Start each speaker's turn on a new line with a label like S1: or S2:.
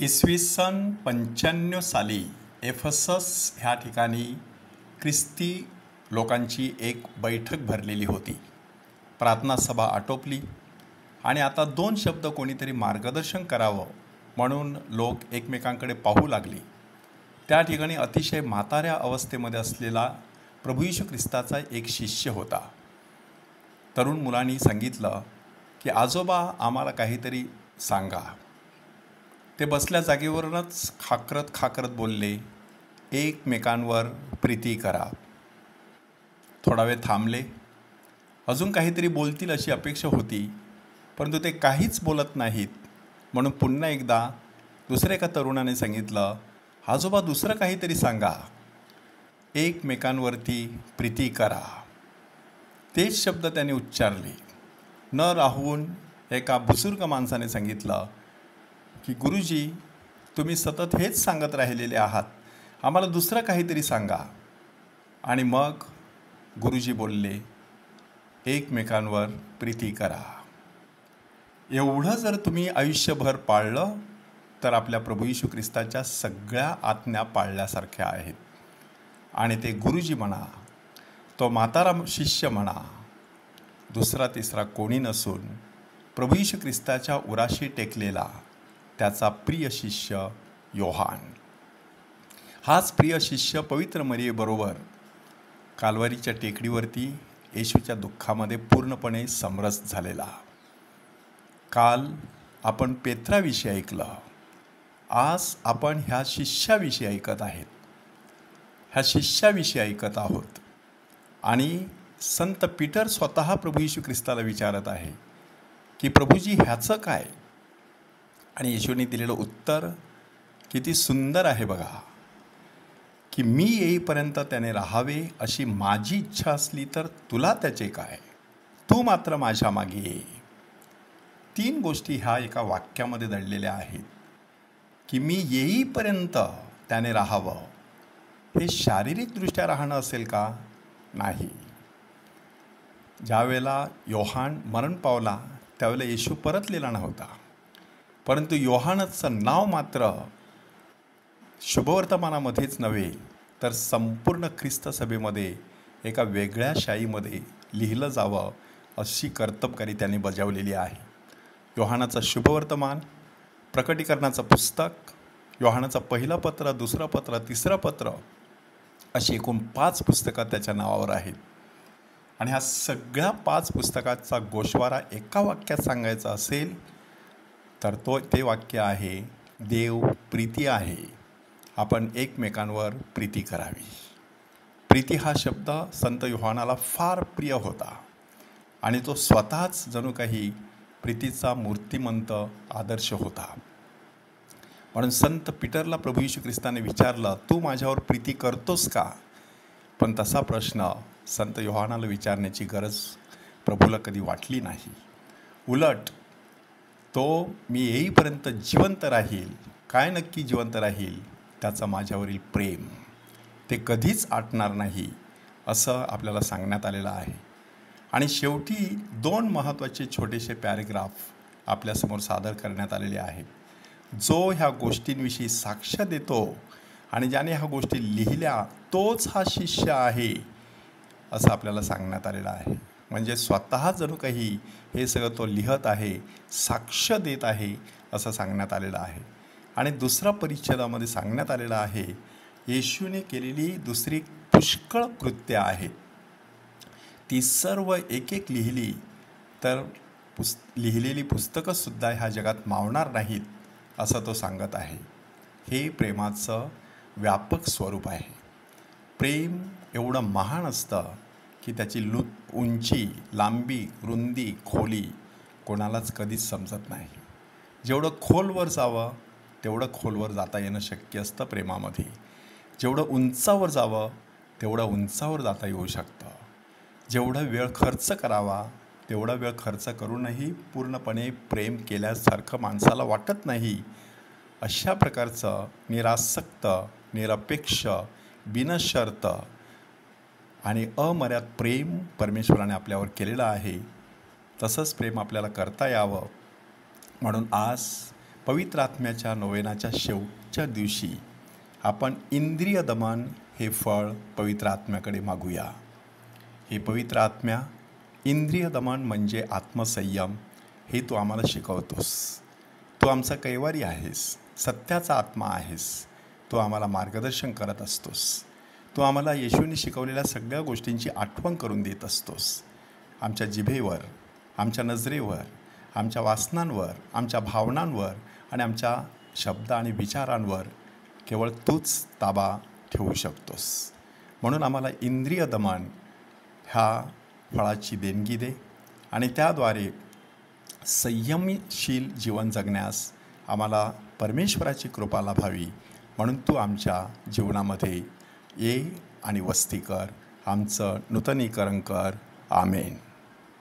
S1: इसवी सन 95 साली एफेसस ह्या ठिकाणी ख्रिस्ती लोकांची एक बैठक भरलेली होती. प्रार्थना सभा आटोपली आणि आता 2 शब्द कोणीतरी मार्गदर्शन करावं म्हणून लोक एकमेकांकडे पाहू लागले. त्या ठिकाणी अतिशय म्हाताऱ्या अवस्थेमध्ये असलेला प्रभू येशू ख्रिस्ताचा एक शिष्य होता. तरुण मुलांनी सांगितलं की आजोबा आम्हाला काहीतरी सांगा. ते बसल्या जागेवरूनच खाकरत बोलले, एकमेकांवर प्रीती करा. थोडा वेळ थांबले. अजून काहीतरी बोलतील अशी अपेक्षा होती, परंतु ते काहीच बोलत नाहीत. म्हणून पुन्हा एकदा दुसऱ्या एका तरुणाने सांगितलं, आजोबा दुसरं काहीतरी सांगा, एकमेकांवरती प्रीती करा. तेच शब्द त्याने उच्चारले. न राहून एका बुजुर्ग माणसाने सांगितलं की गुरुजी, तुम्ही सतत हेच सांगत राहिलेले आहात, आम्हाला दुसरं काहीतरी सांगा. आणि मग गुरुजी बोलले, एकमेकांवर प्रीती करा. एवढं जर तुम्ही आयुष्यभर पाळलं तर आपल्या प्रभू येशू ख्रिस्ताच्या सगळ्या आज्ञा पाळल्यासारख्या आहेत. आणि ते गुरुजी म्हणा, तो म्हातारा शिष्य म्हणा, दुसरा तिसरा कोणी नसून प्रभू येशू ख्रिस्ताच्या उराशी टेकलेला त्याचा प्रिय शिष्य योहान. हाच प्रिय शिष्य पवित्र मरियेबरोबर काल्वारीच्या टेकडीवरती येशूच्या दुःखामध्ये पूर्णपणे समरस झालेला. काल आपण पेत्राविषयी ऐकलं, आज आपण ह्या शिष्याविषयी ऐकत आहेत. ह्या शिष्याविषयी ऐकत आहोत. आणि संत पीटर स्वतः प्रभू येशू ख्रिस्ताला विचारत आहे की प्रभूजी ह्याचं काय? आणि येशूने दिलेलं उत्तर किती सुंदर आहे बघा, की मी येईपर्यंत त्याने राहावे अशी माझी इच्छा असली तर तुला त्याचे काय, तू मात्र माझ्या मागे ये. 3 गोष्टी ह्या एका वाक्यामध्ये दडलेल्या आहेत. की मी येईपर्यंत त्याने राहावं, हे शारीरिकदृष्ट्या राहणं असेल का? नाही. ज्या वेळेला योहान मरण पावला त्यावेळेला येशू परतलेला नव्हता, परंतु योहानाचं नाव मात्र शुभवर्तमानामध्येच नव्हे तर संपूर्ण ख्रिस्त सभेमध्ये एका वेगळ्या शाईमध्ये लिहिलं जावं अशी कर्तबगारी त्यांनी बजावलेली आहे. योहानाचं शुभवर्तमान, प्रकटीकरणाचं पुस्तक, योहानाचं पहिलं पत्र, दुसरं पत्र, तिसरं पत्र, अशी एकूण 5 पुस्तकं त्याच्या नावावर आहेत. आणि ह्या सगळ्या 5 पुस्तकाचा गोषवारा एका वाक्यात सांगायचा असेल तर ते वाक्य आहे, देव प्रीती आहे, आपण एकमेकांवर प्रीती करावी. प्रीती हा शब्द संत योहानाला फार प्रिय होता आणि तो स्वतःच जणू काही प्रीतीचा मूर्तिमंत आदर्श होता. म्हणून संत पीटरला प्रभू येशू ख्रिस्ताने विचारलं, तू माझ्यावर प्रीती करतोस का? पण तसा प्रश्न संत योहानाला विचारण्याची गरज प्रभूला कधी वाटली नाही. उलट तो मी येईपर्यंत जिवंत राहील. काय नक्की जिवंत राहील? त्याचं माझ्यावरील प्रेम, ते कधीच आटणार नाही असं आपल्याला सांगण्यात आलेलं आहे. आणि शेवटी 2 महत्त्वाचे छोटेसे पॅरेग्राफ आपल्यासमोर सादर करण्यात आलेले आहेत. जो ह्या गोष्टींविषयी साक्ष देतो आणि ज्याने ह्या गोष्टी लिहिल्या तोच हा शिष्य आहे असं आपल्याला सांगण्यात आलेलं आहे. म्हणजे स्वतः जणू काही हे सगळं तो लिहत आहे, साक्ष देत आहे असं सांगण्यात आलेलं आहे. आणि दुसऱ्या परिच्छेदामध्ये सांगण्यात आलेलं आहे, येशूने केलेली दुसरी पुष्कळ कृत्य आहेत, ती सर्व एक लिहिली तर लिहिलेली पुस्तकंसुद्धा ह्या जगात मावणार नाहीत असं तो सांगत आहे. हे प्रेमाचं व्यापक स्वरूप आहे. प्रेम एवढं महान असतं की त्याची उंची, लांबी, रुंदी, खोली कोणालाच कधीच समजत नाही. जेवढं खोलवर जावं तेवढं खोलवर जाता येणं शक्य असतं प्रेमामध्ये. जेवढं उंचावर जावं तेवढं उंचावर जाता येऊ शकतं. जेवढा वेळ खर्च करावा तेवढा वेळ खर्च करूनही पूर्णपणे प्रेम केल्यासारखं माणसाला वाटत नाही. अशा प्रकारचं निरासक्त, निरपेक्ष, बिनशर्त आणि अमर्याद प्रेम परमेश्वराने आपल्यावर केलेलं आहे. तसंच प्रेम आपल्याला करता यावं म्हणून आज पवित्र आत्म्याच्या नोवेनाच्या शेवटच्या दिवशी आपण इंद्रिय दमन हे फळ पवित्र आत्म्याकडे मागूया. हे पवित्र आत्म्या, इंद्रिय दमन म्हणजे आत्मसंयम हे तू आम्हाला शिकवतोस. तू आमचा कैवारी आहेस, सत्याचा आत्मा आहेस. तू आम्हाला मार्गदर्शन करत असतोस. तू आम्हाला येशूने शिकवलेल्या सगळ्या गोष्टींची आठवण करून देत असतोस. आमच्या जिभेवर, आमच्या नजरेवर, आमच्या वासनांवर, आमच्या भावनांवर आणि आमच्या शब्द आणि विचारांवर केवळ तूच ताबा ठेवू शकतोस. म्हणून आम्हाला इंद्रिय दमन ह्या फळाची देणगी दे आणि त्याद्वारे संयमशील जीवन जगण्यास आम्हाला परमेश्वराची कृपा लाभावी. म्हणून तू आमच्या जीवनामध्ये ये आणि वस्ती कर, आमचं नूतनीकरण कर. आमेन.